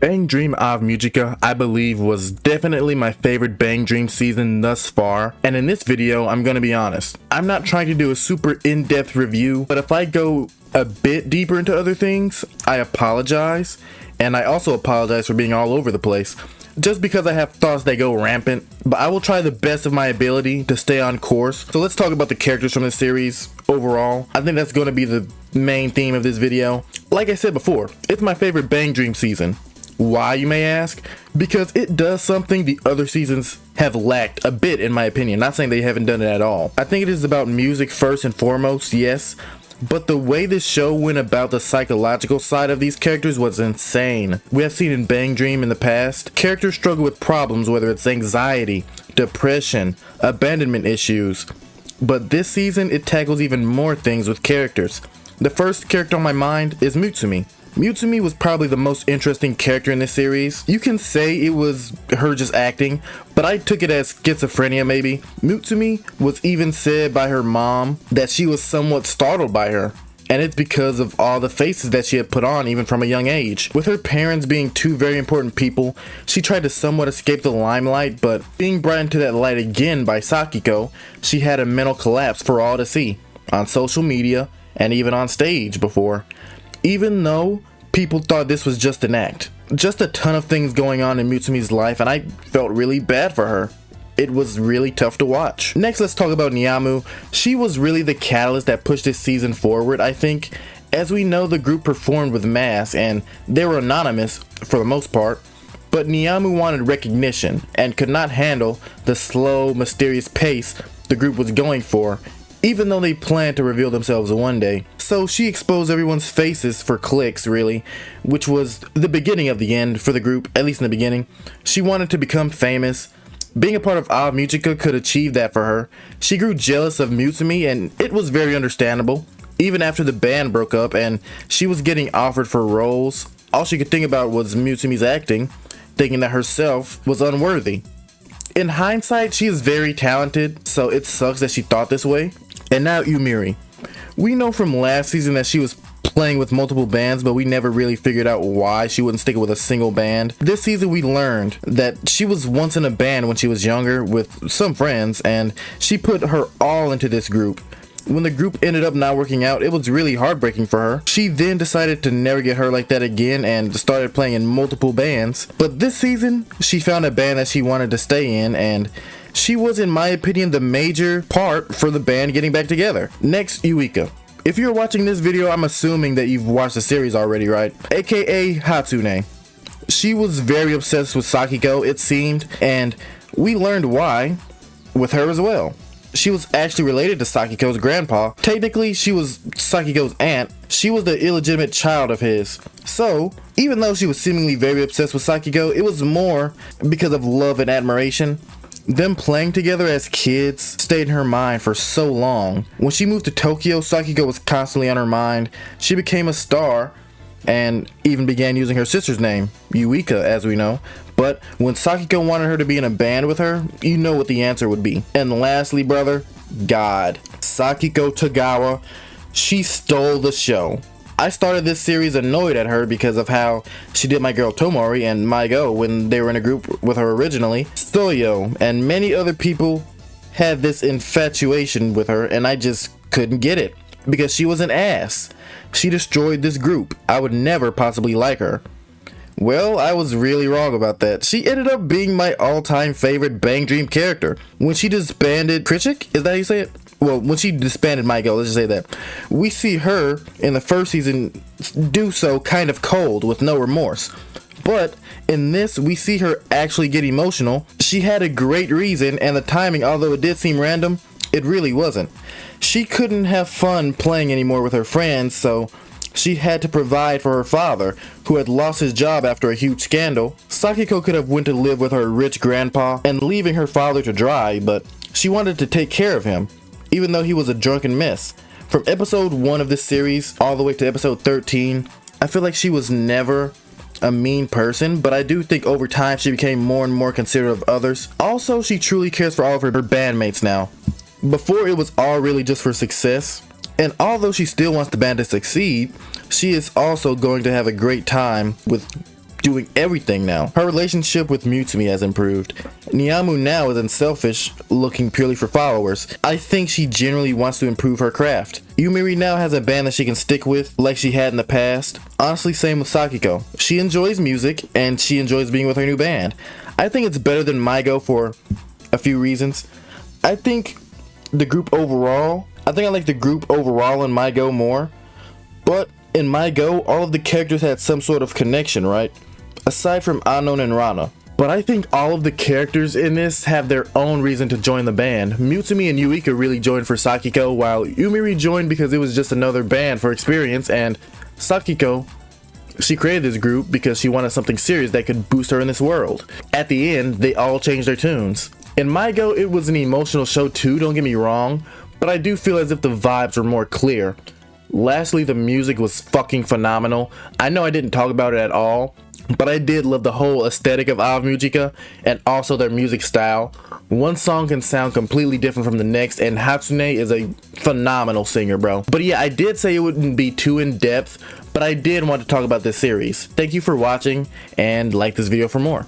Bang Dream Ave Mujica, I believe, was definitely my favorite Bang Dream season thus far, and in this video, I'm gonna be honest. I'm not trying to do a super in-depth review, but if I go a bit deeper into other things, I apologize, and I also apologize for being all over the place, just because I have thoughts that go rampant, but I will try the best of my ability to stay on course. So let's talk about the characters from the series overall. I think that's going to be the main theme of this video. Like I said before, it's my favorite Bang Dream season. Why, you may ask? Because it does something the other seasons have lacked a bit, in my opinion. Not saying they haven't done it at all. I think it is about music first and foremost, yes, but the way this show went about the psychological side of these characters was insane. We have seen in Bang Dream in the past, characters struggle with problems, whether it's anxiety, depression, abandonment issues, but this season it tackles even more things with characters. The first character on my mind is Mutsumi. Mutsumi was probably the most interesting character in this series. You can say it was her just acting, but I took it as schizophrenia maybe. Mutsumi was even said by her mom that she was somewhat startled by her, and it's because of all the faces that she had put on even from a young age. With her parents being two very important people, she tried to somewhat escape the limelight, but being brought into that light again by Sakiko, she had a mental collapse for all to see, on social media and even on stage before. Even though people thought this was just an act. Just a ton of things going on in Mutsumi's life, and I felt really bad for her. It was really tough to watch. Next, let's talk about Nyamu. She was really the catalyst that pushed this season forward, I think. As we know, the group performed with masks, and they were anonymous for the most part, but Nyamu wanted recognition and could not handle the slow, mysterious pace the group was going for, even though they planned to reveal themselves one day. So she exposed everyone's faces for clicks, really, which was the beginning of the end for the group, at least in the beginning. She wanted to become famous. Being a part of Ave Mujica could achieve that for her. She grew jealous of Mutsumi, and it was very understandable. Even after the band broke up and she was getting offered for roles, all she could think about was Mutsumi's acting, thinking that herself was unworthy. In hindsight, she is very talented, so it sucks that she thought this way. And now Yumiri. We know from last season that she was playing with multiple bands, but we never really figured out why she wouldn't stick with a single band. This season we learned that she was once in a band when she was younger with some friends, and she put her all into this group. When the group ended up not working out, it was really heartbreaking for her. She then decided to never get hurt like that again and started playing in multiple bands. But this season, she found a band that she wanted to stay in, and she was, in my opinion, the major part for the band getting back together. Next, Yuika. If you're watching this video, I'm assuming that you've watched the series already, right? AKA Hatsune. She was very obsessed with Sakiko, it seemed, and we learned why with her as well. She was actually related to Sakiko's grandpa. Technically, she was Sakiko's aunt. She was the illegitimate child of his. So, even though she was seemingly very obsessed with Sakiko, it was more because of love and admiration. Them playing together as kids stayed in her mind for so long. When she moved to Tokyo, Sakiko was constantly on her mind. She became a star and even began using her sister's name, Yuika, as we know. But when Sakiko wanted her to be in a band with her, you know what the answer would be. And lastly, brother, God. Sakiko Tagawa, she stole the show. I started this series annoyed at her because of how she did my girl Tomori and Maigo when they were in a group with her originally. Soyo and many other people had this infatuation with her, and I just couldn't get it because she was an ass. She destroyed this group. I would never possibly like her. Well, I was really wrong about that. She ended up being my all-time favorite Bang Dream character. When she disbanded Krichik, is that how you say it? Well, when she disbanded Maigo, let's just say that. We see her in the first season do so kind of cold with no remorse. But in this, we see her actually get emotional. She had a great reason, and the timing, although it did seem random, it really wasn't. She couldn't have fun playing anymore with her friends, so she had to provide for her father, who had lost his job after a huge scandal. Sakiko could have went to live with her rich grandpa and leaving her father to dry, but she wanted to take care of him, even though he was a drunken mess. From episode 1 of this series all the way to episode 13, I feel like she was never a mean person, but I do think over time she became more and more considerate of others. Also, she truly cares for all of her bandmates now. Before, it was all really just for success, and although she still wants the band to succeed, she is also going to have a great time with doing everything now. Her relationship with Mutsumi has improved. Niamu now isn't selfish, looking purely for followers. I think she generally wants to improve her craft. Yumiri now has a band that she can stick with, like she had in the past. Honestly, same with Sakiko. She enjoys music, and she enjoys being with her new band. I think it's better than Maigo for a few reasons. I think I like the group overall in Maigo more, but in Maigo, all of the characters had some sort of connection, right? Aside from Anon and Rana. But I think all of the characters in this have their own reason to join the band. Mutsumi and Yuika really joined for Sakiko, while Yumiri joined because it was just another band for experience, and Sakiko, she created this group because she wanted something serious that could boost her in this world. At the end, they all changed their tunes. In Maigo, it was an emotional show too, don't get me wrong, but I do feel as if the vibes were more clear. Lastly, the music was fucking phenomenal. I know I didn't talk about it at all, but I did love the whole aesthetic of Ave Mujica and also their music style. One song can sound completely different from the next, and Hatsune is a phenomenal singer, bro. But yeah, I did say it wouldn't be too in depth, but I did want to talk about this series. Thank you for watching, and like this video for more.